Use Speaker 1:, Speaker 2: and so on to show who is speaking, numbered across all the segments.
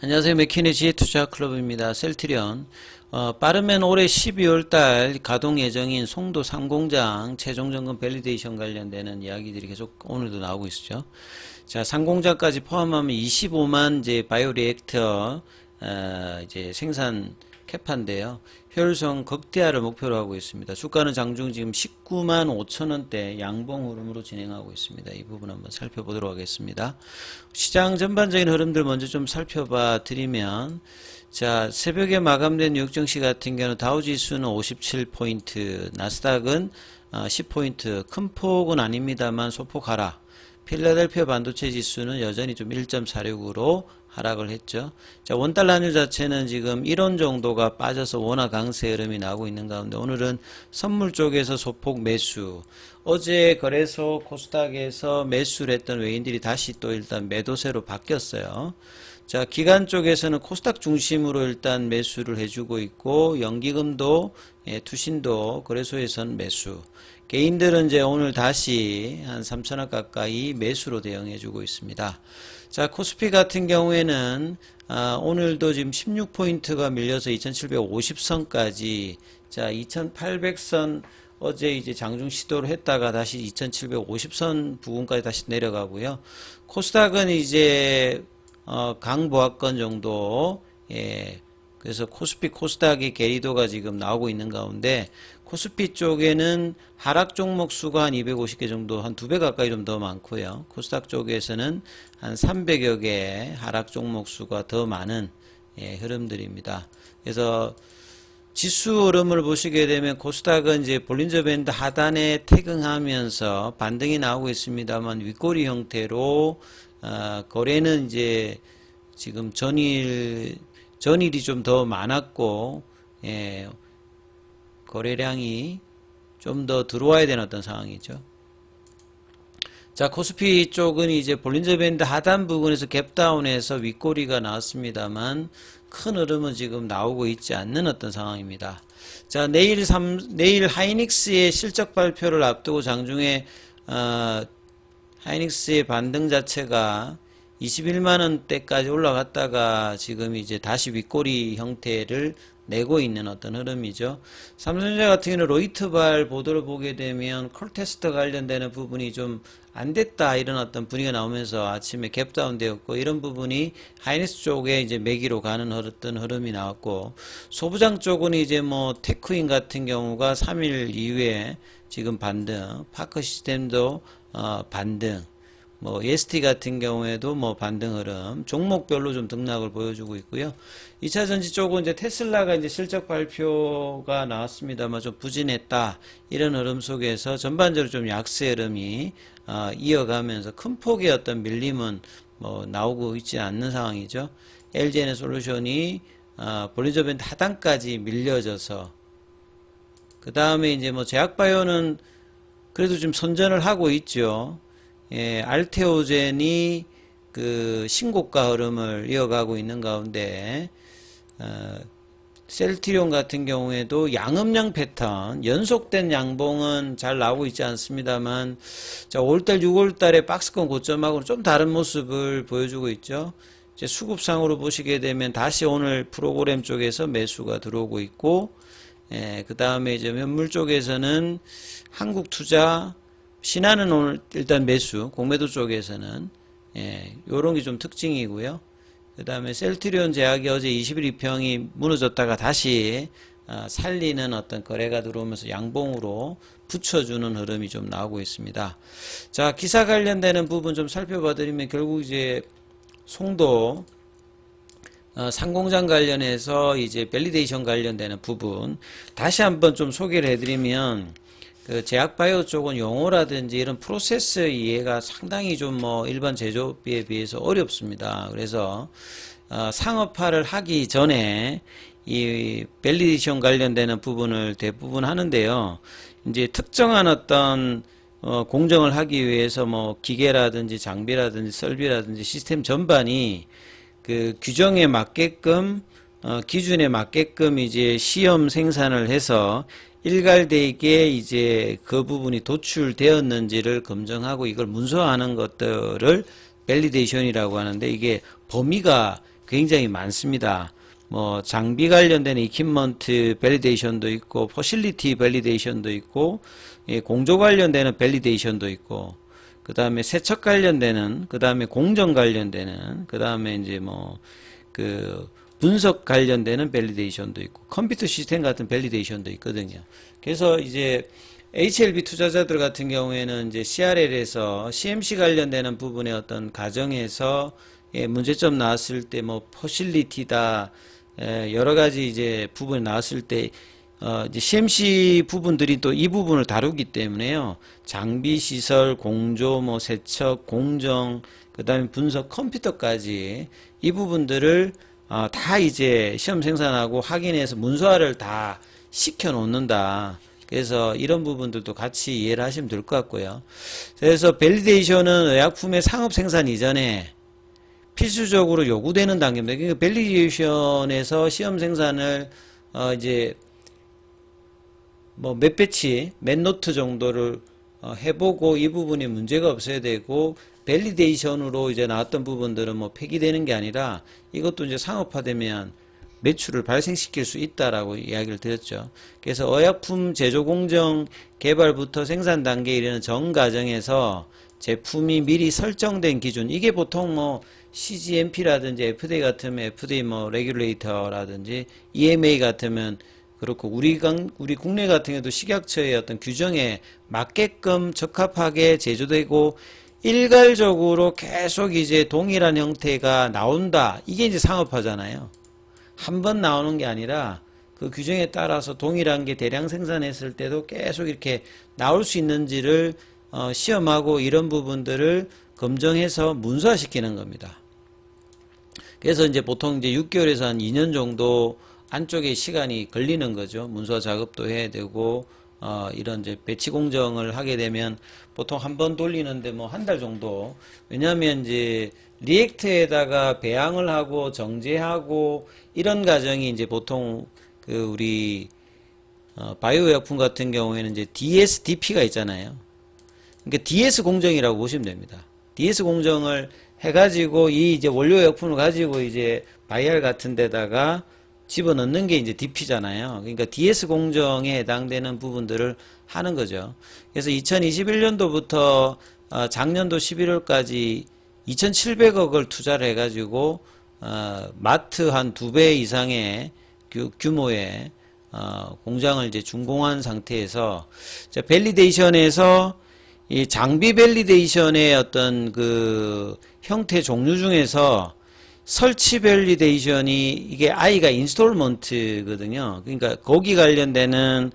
Speaker 1: 안녕하세요. 맥키니 지혜투자클럽입니다. 셀트리온. 빠르면 올해 12월달 가동 예정인 송도 상공장 최종점검 밸리데이션 관련되는 이야기들이 계속 오늘도 나오고 있죠. 자, 상공장까지 포함하면 25만 이제 바이오리액터 이제 생산 캐파인데요. 효율성 극대화를 목표로 하고 있습니다. 주가는 장중 지금 19만 5천원대 양봉 흐름으로 진행하고 있습니다. 이 부분 한번 살펴보도록 하겠습니다. 시장 전반적인 흐름들 먼저 좀 살펴봐 드리면, 자, 새벽에 마감된 뉴욕 증시 같은 경우는 다우지수는 57포인트, 나스닥은 10포인트, 큰 폭은 아닙니다만 소폭 하락. 필라델피아 반도체 지수는 여전히 좀 1.46으로 하락을 했죠. 자, 원달러 환율 자체는 지금 1원 정도가 빠져서 원화 강세 흐름이 나오고 있는 가운데 오늘은 선물 쪽에서 소폭 매수. 어제 거래소 코스닥에서 매수를 했던 외인들이 다시 또 일단 매도세로 바뀌었어요. 자, 기관 쪽에서는 코스닥 중심으로 일단 매수를 해주고 있고, 연기금도, 투신도 거래소에서는 매수. 개인들은 이제 오늘 다시 한 3천원 가까이 매수로 대응해주고 있습니다. 자, 코스피 같은 경우에는 오늘도 지금 16포인트가 밀려서 2750선까지, 자, 2800선 어제 이제 장중 시도를 했다가 다시 2750선 부근까지 다시 내려가고요. 코스닥은 이제 강보합권 정도, 그래서 코스피 코스닥의 괴리도가 지금 나오고 있는 가운데, 코스피 쪽에는 하락 종목 수가 한 250개 정도, 한 2배 가까이 좀 더 많고요. 코스닥 쪽에서는 한 300여 개 하락 종목 수가 더 많은 흐름들입니다. 그래서 지수 흐름을 보시게 되면 코스닥은 이제 볼린저 밴드 하단에 태경하면서 반등이 나오고 있습니다만 윗꼬리 형태로 거래는 이제 지금 전일이 좀 더 많았고, 거래량이 좀 더 들어와야 되는 어떤 상황이죠. 자, 코스피 쪽은 이제 볼린저 밴드 하단 부분에서 갭다운해서 윗꼬리가 나왔습니다만 큰 흐름은 지금 나오고 있지 않는 어떤 상황입니다. 자, 내일 하이닉스의 실적 발표를 앞두고 장중에 하이닉스의 반등 자체가 21만원대까지 올라갔다가 지금 이제 다시 윗꼬리 형태를 내고 있는 어떤 흐름이죠. 삼성전자 같은 경우는 로이터발 보도를 보게 되면 콜테스트 관련되는 부분이 좀 안 됐다, 이런 어떤 분위기가 나오면서 아침에 갭다운 되었고, 이런 부분이 하이닉스 쪽에 이제 매기로 가는 어떤 흐름이 나왔고, 소부장 쪽은 이제 뭐 테크인 같은 경우가 3일 이후에 지금 반등, 파크 시스템도 반등, 뭐 EST 같은 경우에도 뭐 반등 흐름, 종목별로 좀 등락을 보여주고 있고요. 2차 전지 쪽은 이제 테슬라가 이제 실적 발표가 나왔습니다만 좀 부진했다, 이런 흐름 속에서 전반적으로 좀 약세 흐름이 이어가면서 큰 폭의 어떤 밀림은 뭐 나오고 있지 않는 상황이죠. LG에너솔루션이 볼린저 밴드 하단까지 밀려져서, 그 다음에 이제 뭐 제약바이오는 그래도 좀 선전을 하고 있죠. 알테오젠이 그 신고가 흐름을 이어가고 있는 가운데, 셀트리온 같은 경우에도 양음양 패턴, 연속된 양봉은 잘 나오고 있지 않습니다만, 자, 5월달, 6월달에 박스권 고점하고는 좀 다른 모습을 보여주고 있죠. 이제 수급상으로 보시게 되면 다시 오늘 프로그램 쪽에서 매수가 들어오고 있고, 그 다음에 이제 현물 쪽에서는 한국투자, 신한은 오늘 일단 매수, 공매도 쪽에서는, 요런 게 좀 특징이고요. 그 다음에 셀트리온 제약이 어제 21 2평이 무너졌다가 다시 살리는 어떤 거래가 들어오면서 양봉으로 붙여주는 흐름이 좀 나오고 있습니다. 자, 기사 관련되는 부분 좀 살펴봐 드리면, 결국 이제 송도 상공장 관련해서 이제 밸리데이션 관련되는 부분 다시 한번 좀 소개를 해드리면, 그 제약바이오 쪽은 용어라든지 이런 프로세스 이해가 상당히 좀 뭐 일반 제조업에 비해서 어렵습니다. 그래서 상업화를 하기 전에 이 밸리데이션 관련되는 부분을 대부분 하는데요. 이제 특정한 어떤 공정을 하기 위해서 뭐 기계라든지 장비라든지 설비라든지 시스템 전반이 그 규정에 맞게끔 기준에 맞게끔 이제 시험 생산을 해서 일괄되게 이제 그 부분이 도출되었는지를 검증하고 이걸 문서화하는 것들을 밸리데이션이라고 하는데, 이게 범위가 굉장히 많습니다. 뭐 장비 관련된 이퀴먼트 밸리데이션도 있고 퍼실리티 밸리데이션도 있고 공조 관련되는 밸리데이션도 있고 그 다음에 세척 관련되는 그 다음에 공정 관련되는 그 다음에 이제 뭐 그 분석 관련되는 밸리데이션도 있고 컴퓨터 시스템 같은 밸리데이션도 있거든요. 그래서 이제 HLB 투자자들 같은 경우에는 이제 CRL에서 CMC 관련되는 부분의 어떤 과정에서 문제점 나왔을 때 뭐 퍼실리티다 여러 가지 이제 부분이 나왔을 때 이제 CMC 부분들이 또 이 부분을 다루기 때문에요. 장비 시설, 공조, 뭐 세척, 공정, 그 다음에 분석, 컴퓨터까지 이 부분들을 다 이제 시험 생산하고 확인해서 문서화를 다 시켜 놓는다. 그래서 이런 부분들도 같이 이해를 하시면 될 것 같고요. 그래서 밸리데이션은 의약품의 상업 생산 이전에 필수적으로 요구되는 단계입니다. 그러니까 밸리데이션에서 시험 생산을 이제 뭐 몇 배치, 몇 노트 정도를 해보고 이 부분이 문제가 없어야 되고 밸리데이션으로 이제 나왔던 부분들은 뭐 폐기되는 게 아니라 이것도 이제 상업화되면 매출을 발생시킬 수 있다라고 이야기를 드렸죠. 그래서 의약품 제조 공정 개발부터 생산 단계에 이르는 전 과정에서 제품이 미리 설정된 기준, 이게 보통 뭐 CGMP라든지 FDA 같으면 FDA 뭐 레귤레이터라든지 EMA 같으면 그렇고 우리 국내 같은 경우도 식약처의 어떤 규정에 맞게끔 적합하게 제조되고 일괄적으로 계속 이제 동일한 형태가 나온다. 이게 이제 상업화잖아요. 한 번 나오는 게 아니라 그 규정에 따라서 동일한 게 대량 생산했을 때도 계속 이렇게 나올 수 있는지를 시험하고 이런 부분들을 검증해서 문서화시키는 겁니다. 그래서 이제 보통 이제 6개월에서 한 2년 정도 안쪽에 시간이 걸리는 거죠. 문서화 작업도 해야 되고 이런 이제 배치 공정을 하게 되면 보통 한 번 돌리는데 뭐 한 달 정도. 왜냐하면 이제 리액터에다가 배양을 하고 정제하고 이런 과정이 이제 보통 그 우리 바이오 의약품 같은 경우에는 이제 DSDP가 있잖아요. 그러니까 DS 공정이라고 보시면 됩니다. DS 공정을 해가지고 이 이제 원료 의약품을 가지고 이제 바이알 같은 데다가 집어넣는 게 이제 DP잖아요. 그러니까 DS 공정에 해당되는 부분들을 하는 거죠. 그래서 2021년도부터 작년도 11월까지 2,700억을 투자를 해가지고 마트 한 2배 이상의 규모의 공장을 이제 준공한 상태에서 밸리데이션에서 이 장비 밸리데이션의 어떤 그 형태 종류 중에서 설치 밸리데이션이 이게 I가 인스톨먼트거든요. 그러니까 거기 관련되는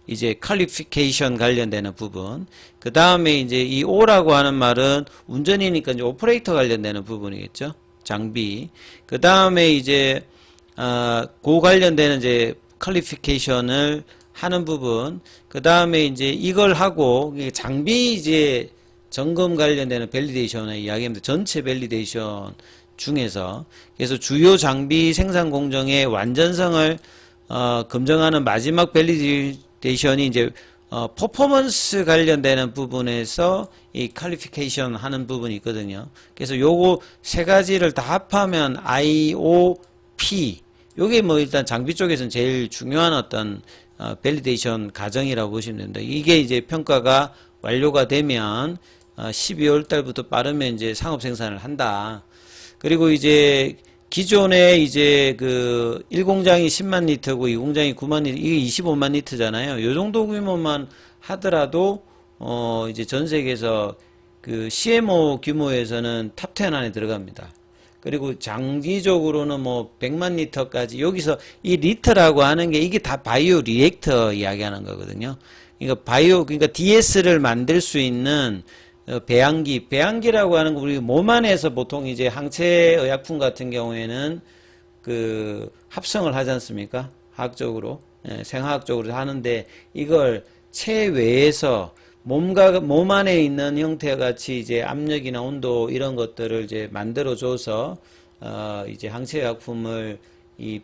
Speaker 1: 이제 퀄리피케이션 관련되는 부분. 그 다음에 이제 이 O라고 하는 말은 운전이니까 이제 오퍼레이터 관련되는 부분이겠죠. 장비. 그 다음에 이제 그 관련되는 이제 퀄리피케이션을 하는 부분. 그 다음에 이제 이걸 하고 장비 이제 점검 관련되는 밸리데이션의 이야기입니다. 전체 밸리데이션 중에서 그래서 주요 장비 생산 공정의 완전성을 검증하는 마지막 밸리데이션이 이제 퍼포먼스 관련되는 부분에서 이 퀄리피케이션 하는 부분이 있거든요. 그래서 요거 세 가지를 다 합하면 IOP 요게 뭐 일단 장비 쪽에서는 제일 중요한 어떤 밸리데이션 과정이라고 보시면 됩니다. 이게 이제 평가가 완료가 되면 12월 달부터 빠르면 이제 상업 생산을 한다. 그리고 이제 기존에 이제 그 1공장이 10만 리터고 2공장이 9만 리터, 이게 25만 리터잖아요. 요 정도 규모만 하더라도 이제 전 세계에서 그 CMO 규모에서는 탑 10 안에 들어갑니다. 그리고 장기적으로는 뭐 100만 리터까지 여기서 이 리터라고 하는 게 이게 다 바이오 리액터 이야기하는 거거든요. 그러니까 DS를 만들 수 있는 배양기라고 하는 거 우리 몸 안에서 보통 이제 항체 의약품 같은 경우에는 그 합성을 하지 않습니까? 화학적으로, 생화학적으로 하는데 이걸 체외에서 몸 안에 있는 형태와 같이 이제 압력이나 온도 이런 것들을 이제 만들어줘서 이제 항체 의약품을 이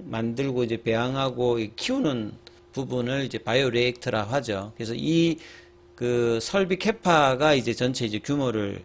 Speaker 1: 만들고 이제 배양하고 키우는 부분을 이제 바이오 리액터라 하죠. 그래서 이 그 설비 캐파가 이제 전체 이제 규모를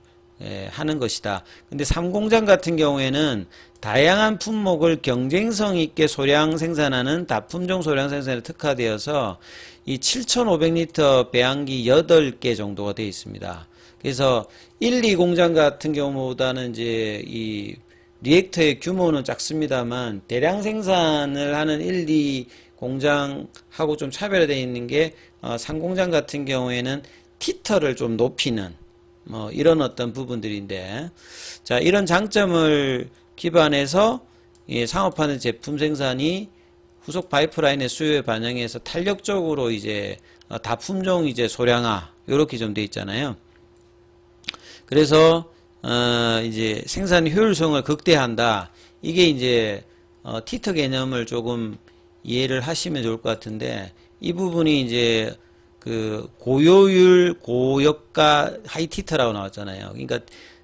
Speaker 1: 하는 것이다. 근데 3공장 같은 경우에는 다양한 품목을 경쟁성 있게 소량 생산하는 다품종 소량 생산에 특화되어서 이 7,500리터 배양기 8개 정도가 되어 있습니다. 그래서 1, 2공장 같은 경우보다는 이제 이 리액터의 규모는 작습니다만 대량 생산을 하는 1, 2 공장하고 좀 차별화되어 있는 게 3공장 같은 경우에는 티터를 좀 높이는 뭐 이런 어떤 부분들인데, 자, 이런 장점을 기반해서 상업화된 제품 생산이 후속 파이프라인의 수요에 반영해서 탄력적으로 이제 다품종 이제 소량화 요렇게 좀 돼 있잖아요. 그래서 이제 생산 효율성을 극대화한다. 이게 이제 티터 개념을 조금 이해를 하시면 좋을 것 같은데, 이 부분이 이제 그 고효율 고역가 하이 티터라고 나왔잖아요. 그러니까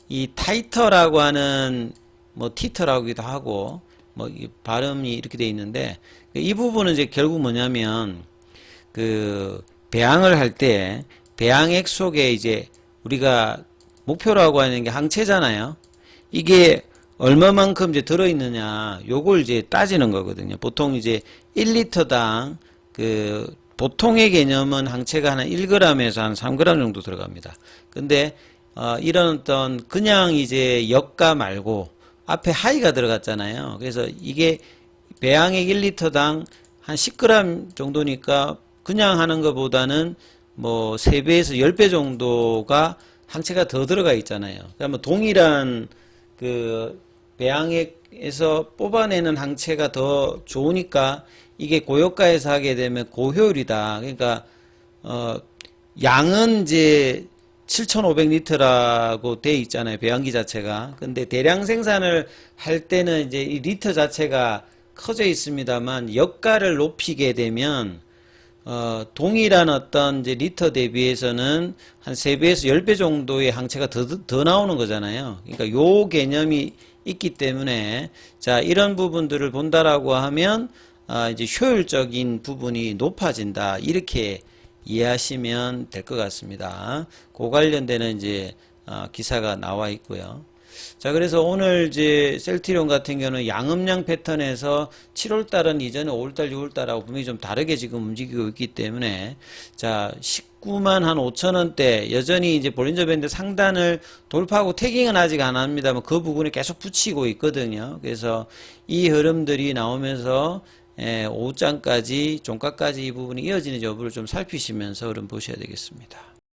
Speaker 1: 이 타이터라고 하는 뭐 티터라고도 하고 뭐 발음이 이렇게 돼 있는데, 이 부분은 이제 결국 뭐냐면 그 배양을 할 때 배양액 속에 이제 우리가 목표라고 하는 게 항체잖아요. 이게 얼마만큼 이제 들어있느냐, 요걸 이제 따지는 거거든요. 보통 이제 1리터당 그 보통의 개념은 항체가 한 1g에서 한 3g 정도 들어갑니다. 근데 이런 어떤 그냥 이제 역가 말고 앞에 하이가 들어갔잖아요. 그래서 이게 배양액 1리터당 한 10g 정도니까 그냥 하는 것보다는 뭐 3배에서 10배 정도가 항체가 더 들어가 있잖아요. 그러면 동일한 그 배양액에서 뽑아내는 항체가 더 좋으니까 이게 고효가에서 하게 되면 고효율이다. 그러니까 양은 이제 7,500리터라고 돼 있잖아요. 배양기 자체가. 근데 대량 생산을 할 때는 이제 이 리터 자체가 커져 있습니다만 역가를 높이게 되면 동일한 어떤 이제 리터 대비해서는 한 3배에서 10배 정도의 항체가 더 나오는 거잖아요. 그러니까 요 개념이 있기 때문에, 자, 이런 부분들을 본다라고 하면 이제 효율적인 부분이 높아진다. 이렇게 이해하시면 될 것 같습니다. 그 관련되는 이제 기사가 나와 있고요. 자, 그래서 오늘 이제 셀트리온 같은 경우는 양음량 패턴에서 7월달은 이전에 5월달, 6월달하고 분명히 좀 다르게 지금 움직이고 있기 때문에, 자, 19만 한 5천원대 여전히 이제 볼린저 밴드 상단을 돌파하고 태깅은 아직 안 합니다만 그 부분에 계속 붙이고 있거든요. 그래서 이 흐름들이 나오면서 오후장까지 종가까지 이 부분이 이어지는 여부를 좀 살피시면서 흐름 보셔야 되겠습니다.